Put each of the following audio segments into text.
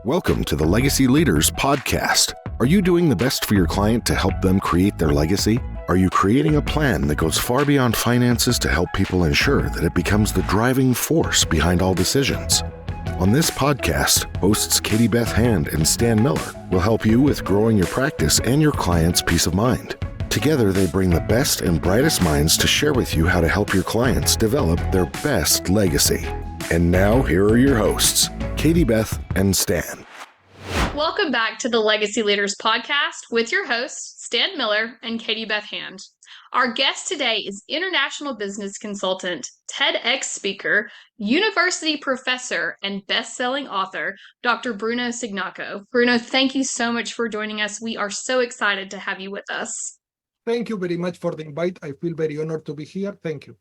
Welcome to the Legacy Leaders Podcast. Are you doing the best for your client to help them create their legacy? Are you creating a plan that goes far beyond finances to help people ensure that it becomes the driving force behind all decisions? On this podcast, hosts Katie Beth Hand and Stan Miller will help you with growing your practice and your clients' peace of mind. Together, they bring the best and brightest minds to share with you how to help your clients develop their best legacy. And now, here are your hosts, Katie Beth and Stan. Welcome back to the Legacy Leaders Podcast with your hosts, Stan Miller and Katie Beth Hand. Our guest today is international business consultant, TEDx speaker, university professor, and best-selling author, Dr. Bruno Cignacco. Bruno, thank you so much for joining us. We are so excited to have you with us. Thank you very much for the invite. I feel very honored to be here. Thank you.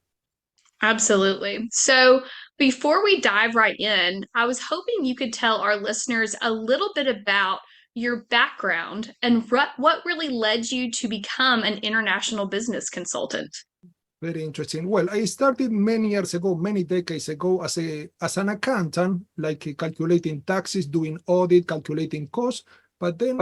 Absolutely. So before we dive right in, I was hoping you could tell our listeners a little bit about your background and what really led you to become an international business consultant. Very interesting. Well, I started many years ago, many decades ago, as an accountant, like calculating taxes, doing audit, calculating costs. But then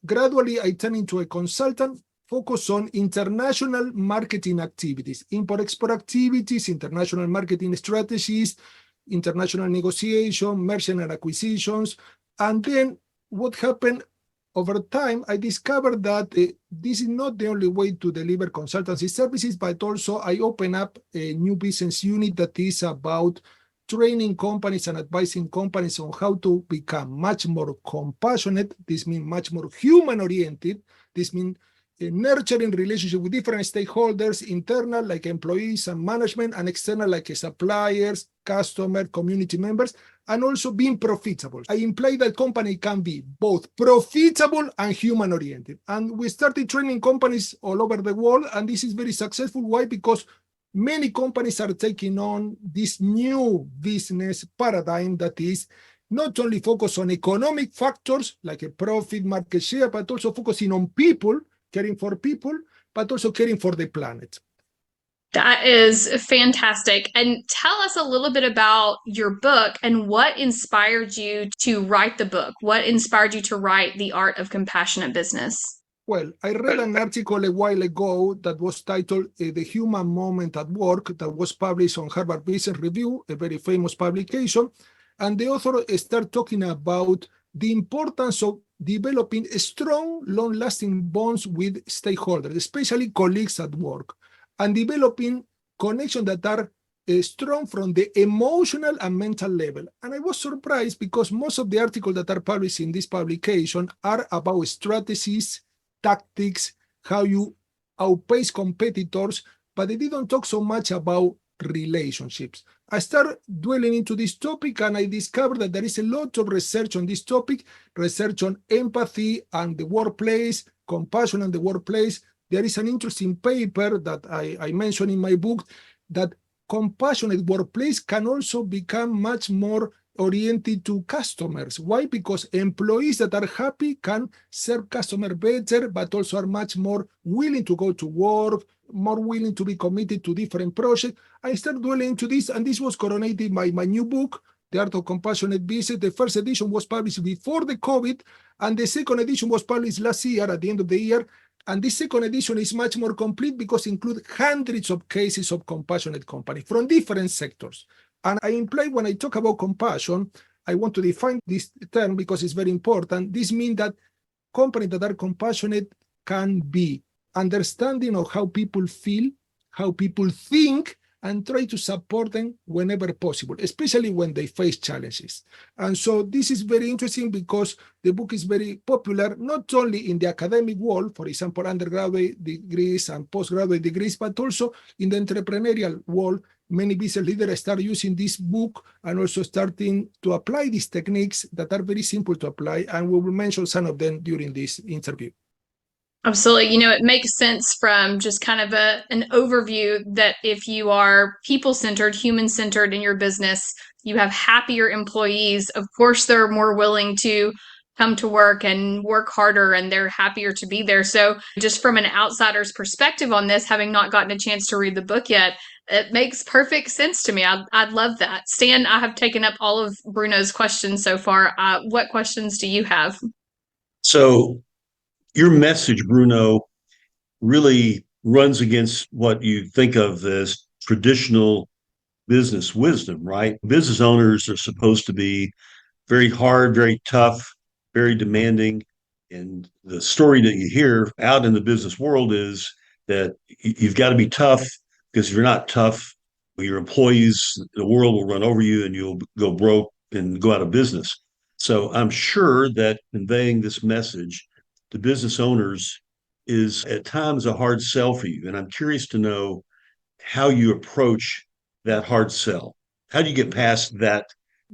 gradually I turned into a consultant, focus on international marketing activities, import-export activities, international marketing strategies, international negotiation, merger and acquisitions. And then what happened over time, I discovered that this is not the only way to deliver consultancy services, but also I opened up a new business unit that is about training companies and advising companies on how to become much more compassionate. This means much more human-oriented. This means nurturing relationship with different stakeholders, internal like employees and management, and external like suppliers, customer, community members, and also being profitable. I imply that company can be both profitable and human-oriented. And we started training companies all over the world, and this is very successful. Why? Because many companies are taking on this new business paradigm that is not only focused on economic factors like a profit, market share, but also focusing on people, caring for people, but also caring for the planet. That is fantastic. And tell us a little bit about your book and what inspired you to write the book. What inspired you to write The Art of Compassionate Business? Well, I read an article a while ago that was titled The Human Moment at Work, that was published on Harvard Business Review, a very famous publication. And the author started talking about the importance of developing strong, long-lasting bonds with stakeholders, especially colleagues at work, and developing connections that are strong from the emotional and mental level. And I was surprised because most of the articles that are published in this publication are about strategies, tactics, how you outpace competitors, but they didn't talk so much about relationships. I started dwelling into this topic and I discovered that there is a lot of research on this topic, research on empathy and the workplace, compassion and the workplace. There is an interesting paper that I mentioned in my book that compassionate workplace can also become much more oriented to customers. Why? Because employees that are happy can serve customers better, but also are much more willing to go to work, more willing to be committed to different projects. I started dwelling into this, and this was coronated by my new book, The Art of Compassionate Business. The first edition was published before the COVID, and the second edition was published last year at the end of the year. And this second edition is much more complete because it includes hundreds of cases of compassionate companies from different sectors. And I imply when I talk about compassion, I want to define this term because it's very important. This means that companies that are compassionate can be understanding of how people feel, how people think, and try to support them whenever possible, especially when they face challenges. And so this is very interesting because the book is very popular, not only in the academic world, for example, undergraduate degrees and postgraduate degrees, but also in the entrepreneurial world. Many business leaders start using this book and also starting to apply these techniques that are very simple to apply. And we will mention some of them during this interview. Absolutely. You know, it makes sense from just kind of an overview that if you are people-centered, human-centered in your business, you have happier employees. Of course, they're more willing to come to work and work harder, and they're happier to be there. So just from an outsider's perspective on this, having not gotten a chance to read the book yet, It makes perfect sense to me. I'd love that. Stan, I have taken up all of Bruno's questions so far. What questions do you have? So your message, Bruno, really runs against what you think of as traditional business wisdom, right? Business owners are supposed to be very hard, very tough, very demanding. And the story that you hear out in the business world is that you've got to be tough, because if you're not tough, your employees, the world will run over you and you'll go broke and go out of business. So I'm sure that conveying this message to business owners is at times a hard sell for you. And I'm curious to know how you approach that hard sell. How do you get past that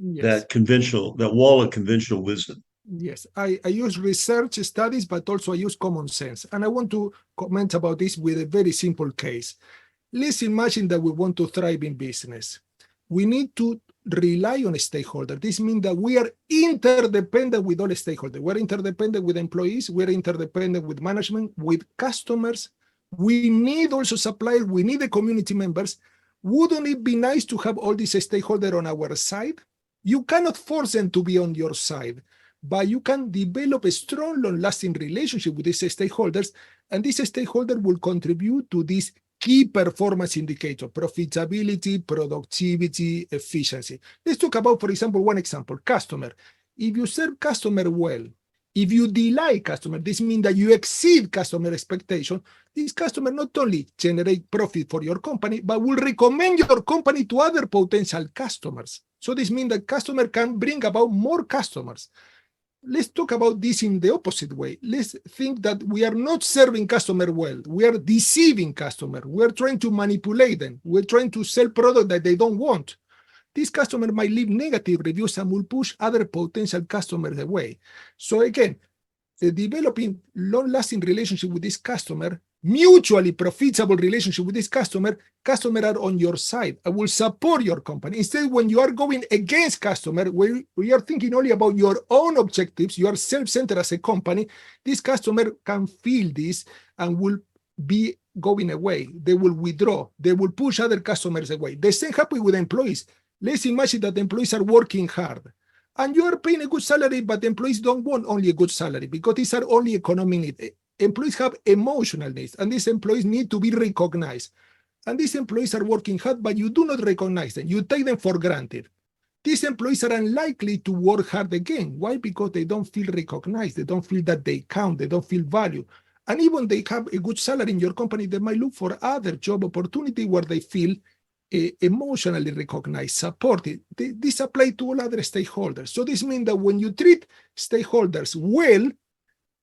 Yes. that wall of conventional wisdom? Yes, I use research studies, but also I use common sense. And I want to comment about this with a very simple case. Let's imagine that we want to thrive in business. We need to rely on a stakeholder. This means that we are interdependent with all stakeholders. We're interdependent with employees. We're interdependent with management, with customers. We need also suppliers. We need the community members. Wouldn't it be nice to have all these stakeholders on our side? You cannot force them to be on your side, but you can develop a strong, long-lasting relationship with these stakeholders, and these stakeholders will contribute to this key performance indicator: profitability, productivity, efficiency. Let's talk about, for example, one example: customer. If you serve customer well, if you delight customer, this means that you exceed customer expectation. This customer not only generate profit for your company, but will recommend your company to other potential customers. So this means that customer can bring about more customers. Let's talk about this in the opposite way. Let's think that we are not serving customer well. We are deceiving customer. We're trying to manipulate them. We're trying to sell product that they don't want. This customer might leave negative reviews and will push other potential customers away. So again, developing long-lasting relationship with this customer, mutually profitable relationship with this customer are on your side. I will support your company. Instead, when you are going against customer, when you are thinking only about your own objectives, you are self-centered as a company, this customer can feel this and will be going away. They will withdraw. They will push other customers away. The same happens with employees. Let's imagine that the employees are working hard and you are paying a good salary, but the employees don't want only a good salary because these are only economic needs. Employees have emotional needs, and these employees need to be recognized. And these employees are working hard, but you do not recognize them. You take them for granted. These employees are unlikely to work hard again. Why? Because they don't feel recognized. They don't feel that they count. They don't feel value. And even they have a good salary in your company, they might look for other job opportunity where they feel emotionally recognized, supported. This applies to all other stakeholders. So this means that when you treat stakeholders well,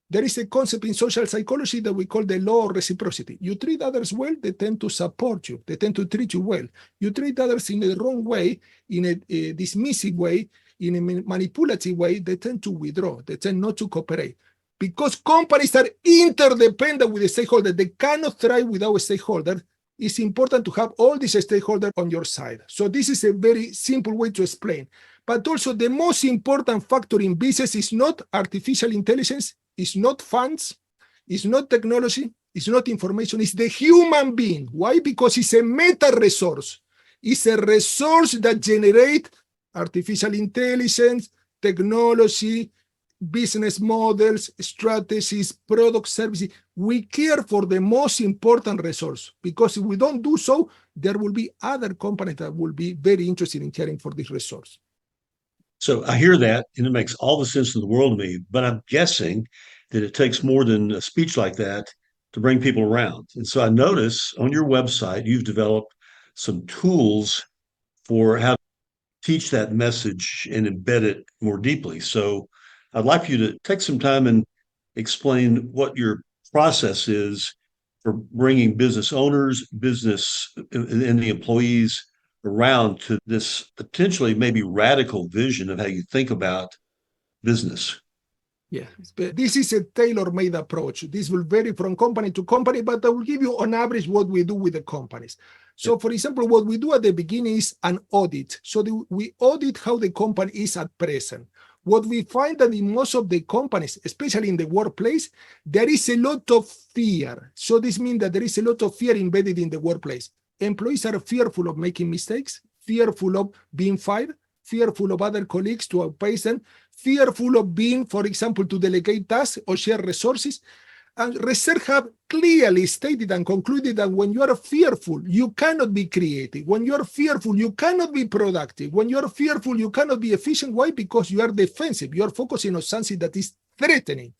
there is a concept in social psychology that we call the law of reciprocity. You treat others well, they tend to support you. They tend to treat you well. You treat others in the wrong way, in a dismissive way, in a manipulative way, they tend to withdraw. They tend not to cooperate. Because companies are interdependent with the stakeholder, they cannot thrive without a stakeholder. It's important to have all these stakeholders on your side. So this is a very simple way to explain. But also the most important factor in business is not artificial intelligence, it's not funds, it's not technology, it's not information, it's the human being. Why? Because it's a meta resource. It's a resource that generates artificial intelligence, technology, business models, strategies, product services. We care for the most important resource, because if we don't do so, there will be other companies that will be very interested in caring for this resource. So I hear that, and it makes all the sense in the world to me, but I'm guessing that it takes more than a speech like that to bring people around. And so I notice on your website, you've developed some tools for how to teach that message and embed it more deeply. So I'd like for you to take some time and explain what your process is for bringing business owners, business and the employees around to this potentially maybe radical vision of how you think about business. Yeah, this is a tailor-made approach. This will vary from company to company, but I will give you on average what we do with the companies. So for example, what we do at the beginning is an audit. So we audit how the company is at present. What we find that in most of the companies, especially in the workplace, there is a lot of fear. So this means that there is a lot of fear embedded in the workplace. employees are fearful of making mistakes, fearful of being fired, fearful of other colleagues to outpace them, fearful of being, for example, to delegate tasks or share resources. And research have clearly stated and concluded that when you are fearful, you cannot be creative. When you are fearful, you cannot be productive. When you are fearful, you cannot be efficient. Why? Because you are defensive. You are focusing on something that is threatening.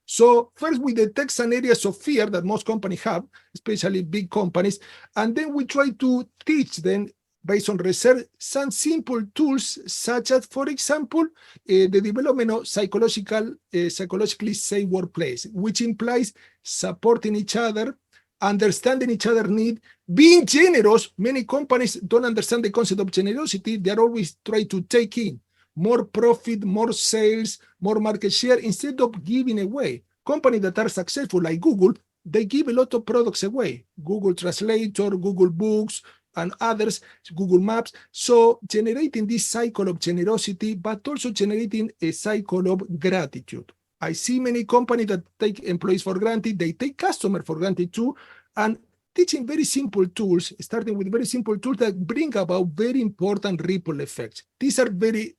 So first we detect some areas of fear that most companies have, especially big companies, and then we try to teach them, based on research, some simple tools, such as, for example, the development of psychologically safe workplace, which implies supporting each other, understanding each other's need, being generous. Many companies don't understand the concept of generosity. They're always trying to take in more profit, more sales, more market share, instead of giving away. Companies that are successful, like Google, they give a lot of products away. Google Translator, Google Books, and others, Google Maps. So generating this cycle of generosity, but also generating a cycle of gratitude. I see many companies that take employees for granted. They take customers for granted too. And teaching very simple tools, starting with very simple tools that bring about very important ripple effects. These are very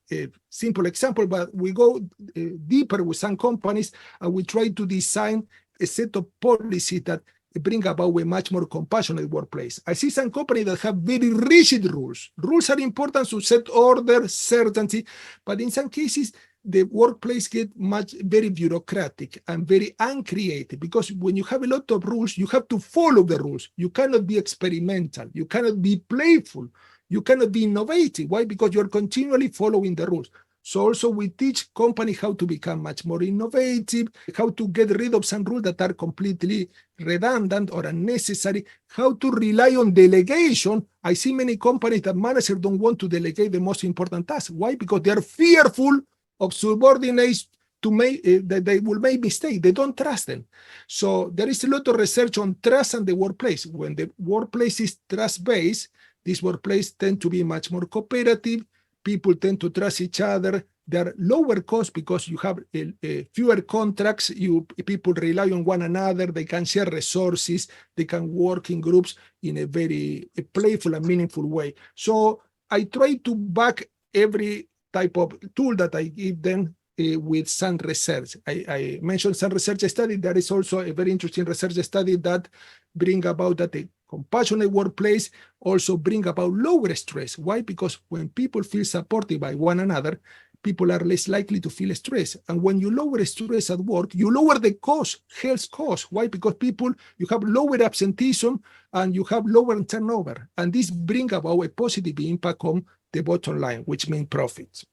simple examples, but we go deeper with some companies, and we try to design a set of policies that bring about a much more compassionate workplace. I see some companies that have very rigid rules. Rules are important to set order, certainty, but in some cases, the workplace get very bureaucratic and very uncreative, because when you have a lot of rules, you have to follow the rules. You cannot be experimental. You cannot be playful. You cannot be innovative. Why? Because you're continually following the rules. So also we teach companies how to become much more innovative, how to get rid of some rules that are completely redundant or unnecessary, how to rely on delegation. I see many companies that managers don't want to delegate the most important tasks. Why? Because they are fearful of subordinates that they will make mistakes. They don't trust them. So there is a lot of research on trust and the workplace. When the workplace is trust-based, this workplace tend to be much more cooperative. People tend to trust each other. There are lower costs because you have fewer contracts. People rely on one another. They can share resources. They can work in groups in a very playful and meaningful way. So I try to back every type of tool that I give them with some research. I mentioned some research study. There is also a very interesting research study that bring about that a compassionate workplace also bring about lower stress. Why? Because when people feel supported by one another, people are less likely to feel stress. And when you lower stress at work, you lower the cost, health cost. Why? Because you have lower absenteeism and you have lower turnover. And this bring about a positive impact on the bottom line, which means profits.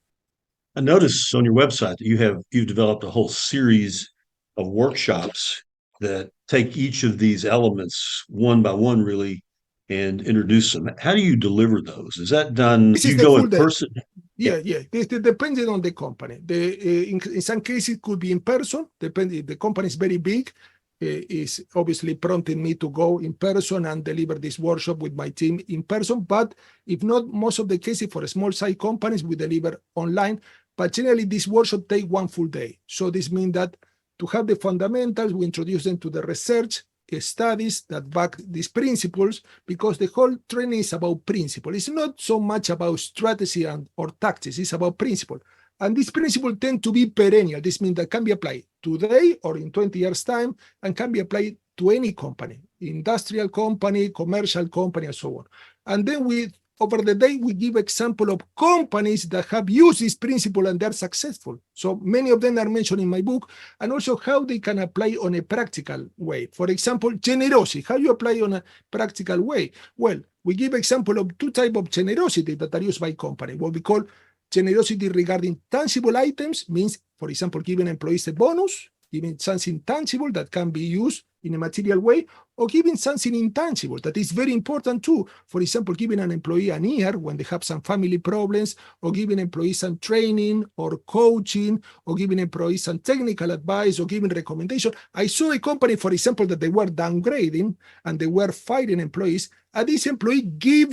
I notice on your website that you've developed a whole series of workshops that take each of these elements one by one, really, and introduce them. How do you deliver those? Is that done? This Do is you the go full in day. person? Yeah. This depends on the company. In some cases, it could be in person. Depending, the company is very big, is obviously prompting me to go in person and deliver this workshop with my team in person. But if not, most of the cases for small size companies, we deliver online. But generally, this workshop takes one full day. So this means that to have the fundamentals, we introduce them to the research studies that back these principles, because the whole training is about principle. It's not so much about strategy or tactics. It's about principle. And these principles tend to be perennial. This means that can be applied today or in 20 years' time, and can be applied to any company, industrial company, commercial company, and so on. And then over the day, we give example of companies that have used this principle and they're successful. So many of them are mentioned in my book, and also how they can apply on a practical way. For example, generosity, how you apply on a practical way. Well, we give example of two types of generosity that are used by company. What we call generosity regarding tangible items means, for example, giving employees a bonus, giving something tangible that can be used in a material way, or giving something intangible that is very important too. For example, giving an employee an ear when they have some family problems, or giving employees some training or coaching, or giving employees some technical advice, or giving recommendation. I saw a company, for example, that they were downgrading and they were firing employees, and this employee give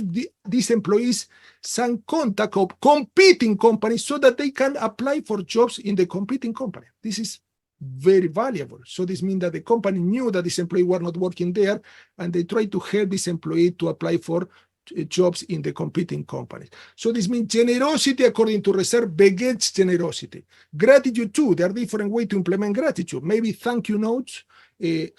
these employees some contact of competing companies so that they can apply for jobs in the competing company. This is very valuable. So this means that the company knew that this employee were not working there, and they tried to help this employee to apply for jobs in the competing companies. So this means generosity, according to research, begets generosity. Gratitude too. There are different ways to implement gratitude. Maybe thank you notes,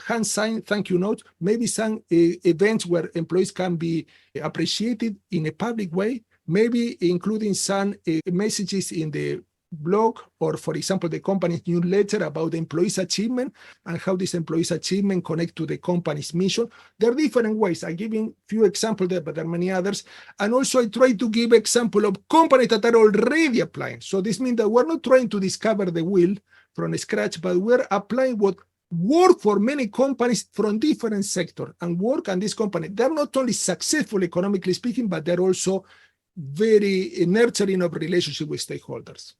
hand sign thank you notes, maybe some events where employees can be appreciated in a public way, maybe including some messages in the blog, or for example, the company's newsletter about the employees' achievement and how this employees' achievement connect to the company's mission. There are different ways. I give you a few examples there, but there are many others. And also I try to give example of companies that are already applying. So this means that we're not trying to discover the wheel from scratch, but we're applying what work for many companies from different sectors and work. And this company, they're not only successful economically speaking, but they're also very nurturing of relationship with stakeholders.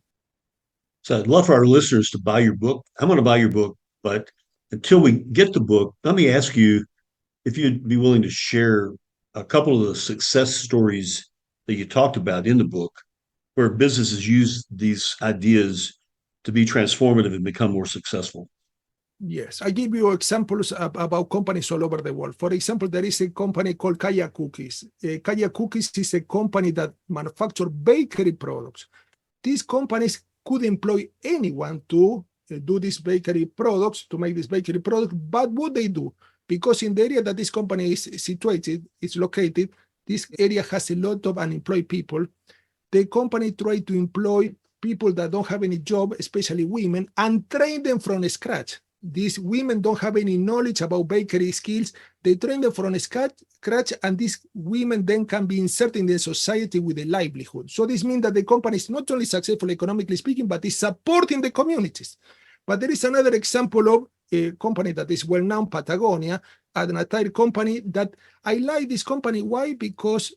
So I'd love for our listeners to buy your book. I'm going to buy your book, but until we get the book, let me ask you if you'd be willing to share a couple of the success stories that you talked about in the book, where businesses use these ideas to be transformative and become more successful. Yes, I give you examples about companies all over the world. For example, there is a company called Kaya Cookies. Kaya Cookies is a company that manufactures bakery products. These companies could employ anyone to do these bakery products, to make this bakery product. But what they do, because in the area that this company is situated, it's located, this area has a lot of unemployed people. The company tried to employ people that don't have any job, especially women, and train them from scratch. These women don't have any knowledge about bakery skills. They train them from scratch, and these women then can be inserted in the society with a livelihood. So this means that the company is not only successful economically speaking, but is supporting the communities. But there is another example of a company that is well-known, Patagonia, an entire company that I like this company. Why? Because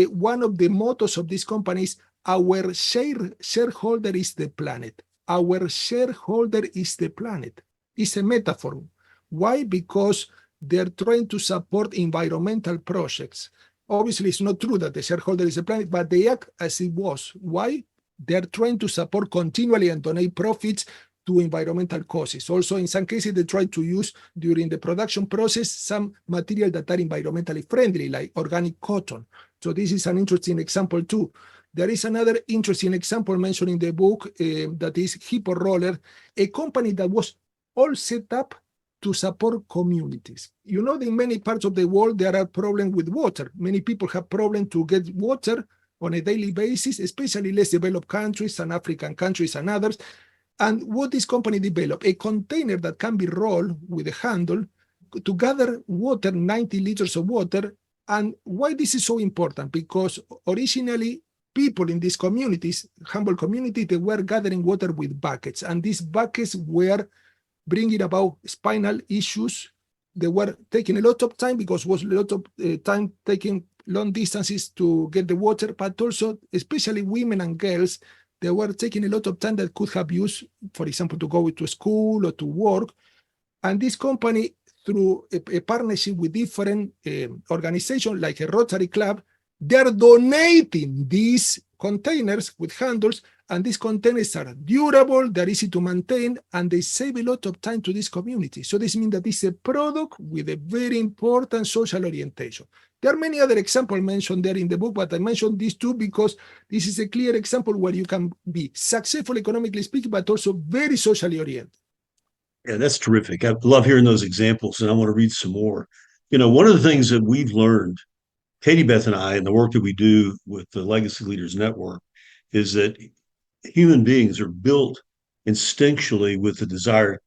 one of the mottos of this company is our shareholder is the planet. Our shareholder is the planet. It's a metaphor. Why? Because they're trying to support environmental projects. Obviously, it's not true that the shareholder is the planet, but they act as it was. Why? They're trying to support continually and donate profits to environmental causes. Also, in some cases, they try to use during the production process some material that are environmentally friendly, like organic cotton. So this is an interesting example too. There is another interesting example mentioned in the book that is Hippo Roller, a company that was all set up to support communities. You know, in many parts of the world, there are problems with water. Many people have problems to get water on a daily basis, especially less developed countries and African countries and others. And what this company developed, a container that can be rolled with a handle to gather water, 90 liters of water. And why this is so important? Because originally, people in these communities, humble communities, they were gathering water with buckets. And these buckets were bringing about spinal issues. They were taking a lot of time because it was a lot of time taking long distances to get the water, but also, especially women and girls, they were taking a lot of time that could have used, for example, to go to school or to work. And this company, through a partnership with different organizations like a Rotary Club, they're donating these containers with handles, and these containers are durable, they're easy to maintain, and they save a lot of time to this community. So this means that it's a product with a very important social orientation. There are many other examples mentioned there in the book, but I mentioned these two because this is a clear example where you can be successful economically speaking, but also very socially oriented. Yeah, that's terrific. I love hearing those examples, and I want to read some more. You know, one of the things that we've learned, Katie Beth and I, and the work that we do with the Legacy Leaders Network, is that human beings are built instinctually with the desire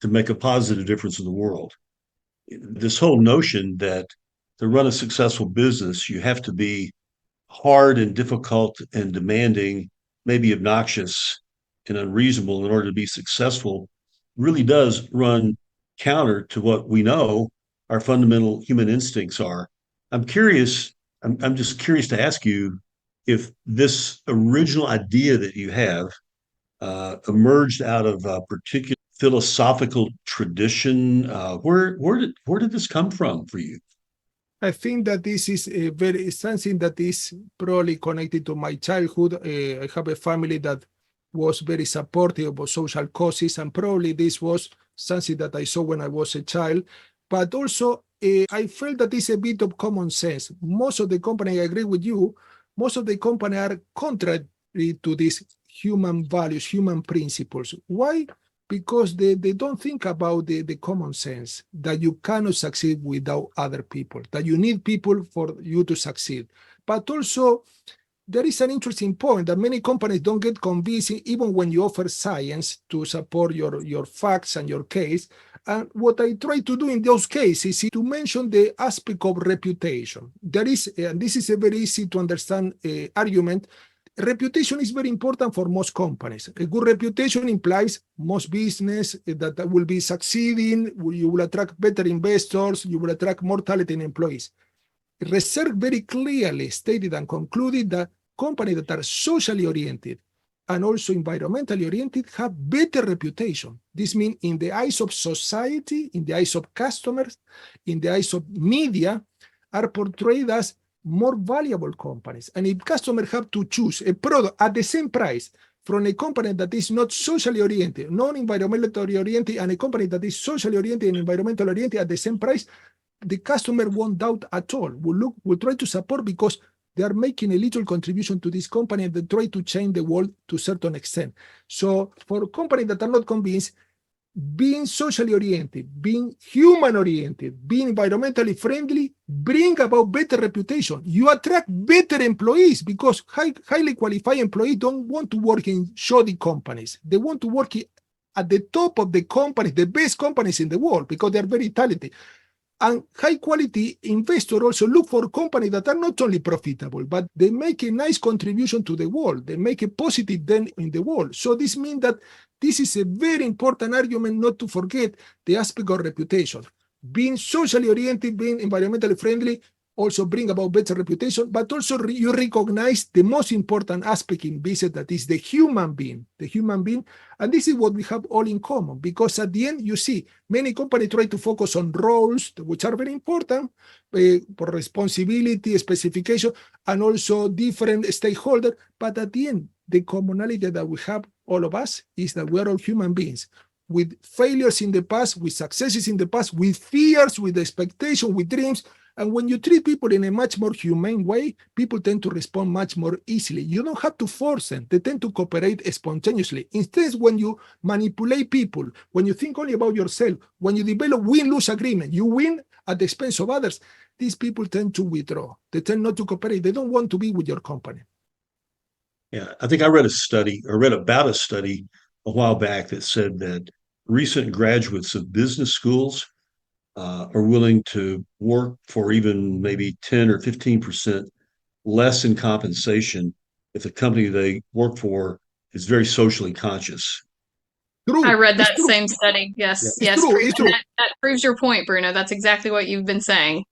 to make a positive difference in the world. This whole notion that to run a successful business, you have to be hard and difficult and demanding, maybe obnoxious and unreasonable in order to be successful, really does run counter to what we know our fundamental human instincts are. I'm just curious to ask you if this original idea that you have emerged out of a particular philosophical tradition. Where did this come from for you? I think that this is something that is probably connected to my childhood. I have a family that was very supportive of social causes, and probably this was something that I saw when I was a child. But also, I felt that it's a bit of common sense. Most of the company, I agree with you, most of the company are contrary to these human values, human principles. Why? Because they don't think about the common sense, that you cannot succeed without other people, that you need people for you to succeed. But also, there is an interesting point that many companies don't get convincing even when you offer science to support your facts and your case. And what I try to do in those cases is to mention the aspect of reputation. There is, and this is a very easy to understand argument, reputation is very important for most companies. A good reputation implies most business that will be succeeding, you will attract better investors, you will attract more talented employees. Research very clearly stated and concluded that companies that are socially oriented and also environmentally oriented have better reputation. This means in the eyes of society, in the eyes of customers, in the eyes of media, are portrayed as more valuable companies. And if customers have to choose a product at the same price from a company that is not socially oriented, non-environmentally oriented, and a company that is socially oriented and environmentally oriented at the same price, the customer won't doubt at all. Will try to support because they are making a little contribution to this company and they try to change the world to a certain extent. So for companies that are not convinced, being socially oriented, being human oriented, being environmentally friendly, bring about better reputation. You attract better employees because highly qualified employees don't want to work in shoddy companies. They want to work at the top of the companies, the best companies in the world, because they're very talented. And high quality investors also look for companies that are not only profitable, but they make a nice contribution to the world. They make a positive dent in the world. So this means that this is a very important argument not to forget the aspect of reputation. Being socially oriented, being environmentally friendly, also bring about better reputation, but also you recognize the most important aspect in business, that is the human being. And this is what we have all in common, because at the end, you see, many companies try to focus on roles, which are very important, for responsibility, specification, and also different stakeholders. But at the end, the commonality that we have, all of us, is that we are all human beings, with failures in the past, with successes in the past, with fears, with expectations, with dreams. And when you treat people in a much more humane way, people tend to respond much more easily. You don't have to force them. They tend to cooperate spontaneously. Instead, when you manipulate people, when you think only about yourself, when you develop win-lose agreement, you win at the expense of others, these people tend to withdraw. They tend not to cooperate. They don't want to be with your company. Yeah, I think I read about a study a while back that said that recent graduates of business schools are willing to work for even maybe 10 or 15% less in compensation if the company they work for is very socially conscious. True. I read that same study. Yes, yeah. Yes. It's true. That proves your point, Bruno. That's exactly what you've been saying.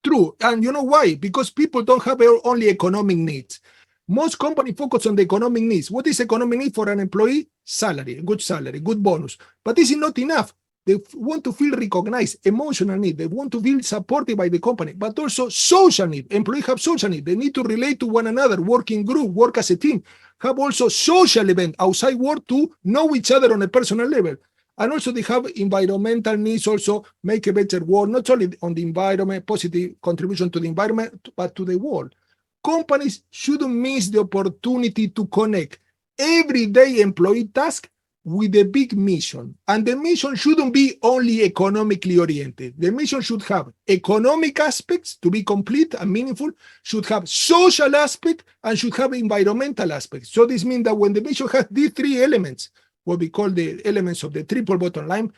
True. And you know why? Because people don't have only economic needs. Most companies focus on the economic needs. What is economic need for an employee? Salary, good bonus. But this is not enough. They want to feel recognized, emotional need. They want to feel supported by the company, but also social need. Employees have social need. They need to relate to one another, work in group, work as a team, have also social event outside work to know each other on a personal level. And also they have environmental needs, also make a better world, not only on the environment, positive contribution to the environment, but to the world. Companies shouldn't miss the opportunity to connect everyday employee tasks with a big mission. And the mission shouldn't be only economically oriented. The mission should have economic aspects to be complete and meaningful, should have social aspects, and should have environmental aspects. So this means that when the mission has these three elements, what we call the elements of the triple bottom line,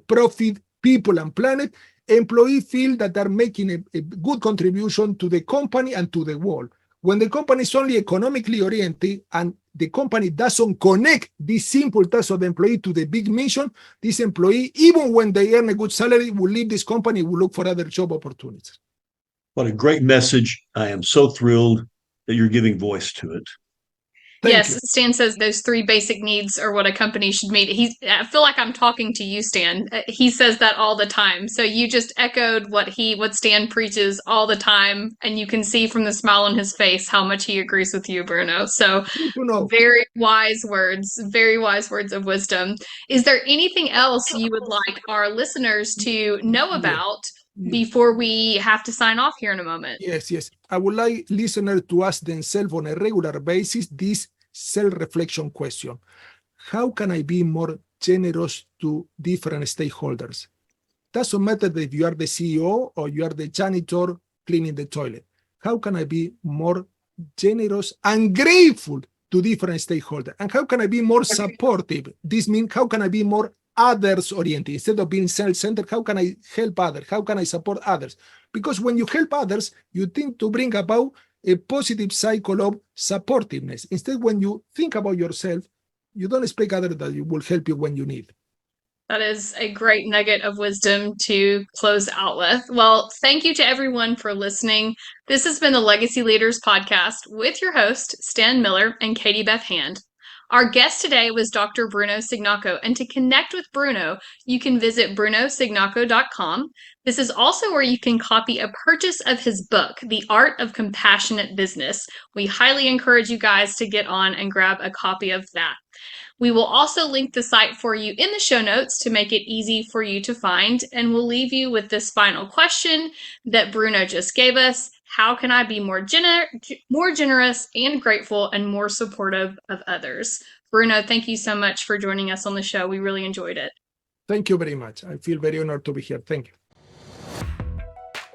profit, people, and planet, employees feel that they're making a good contribution to the company and to the world. When the company is only economically oriented and the company doesn't connect this simple task of the employee to the big mission, this employee, even when they earn a good salary, will leave this company, will look for other job opportunities. What a great message. I am so thrilled that you're giving voice to it. Yes, you. Stan says those three basic needs are what a company should meet. I feel like I'm talking to you, Stan. He says that all the time. So you just echoed what Stan preaches all the time, and you can see from the smile on his face how much he agrees with you, Bruno. So Good to know. very wise words of wisdom. Is there anything else you would like our listeners to know about before we have to sign off here in a moment? Yes. I would like listeners to ask themselves on a regular basis this self-reflection question. How can I be more generous to different stakeholders? Doesn't matter if you are the CEO or you are the janitor cleaning the toilet. How can I be more generous and grateful to different stakeholders? And how can I be more supportive? This means how can I be more others-oriented? Instead of being self-centered, how can I help others? How can I support others? Because when you help others, you tend to bring about a positive cycle of supportiveness. Instead, when you think about yourself, you don't expect others that will help you when you need. That is a great nugget of wisdom to close out with. Well, thank you to everyone for listening. This has been the Legacy Leaders Podcast with your host, Stan Miller and Katie Beth Hand. Our guest today was Dr. Bruno Cignacco, and to connect with Bruno, you can visit brunocignacco.com. This is also where you can copy a purchase of his book, The Art of Compassionate Business. We highly encourage you guys to get on and grab a copy of that. We will also link the site for you in the show notes to make it easy for you to find, and we'll leave you with this final question that Bruno just gave us. How can I be more generous and grateful and more supportive of others? Bruno, thank you so much for joining us on the show. We really enjoyed it. Thank you very much. I feel very honored to be here. Thank you.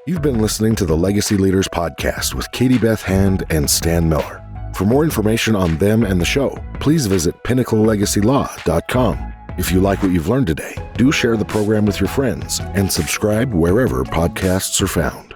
You've been listening to the Legacy Leaders Podcast with Katie Beth Hand and Stan Miller. For more information on them and the show, please visit pinnaclelegacylaw.com. If you like what you've learned today, do share the program with your friends and subscribe wherever podcasts are found.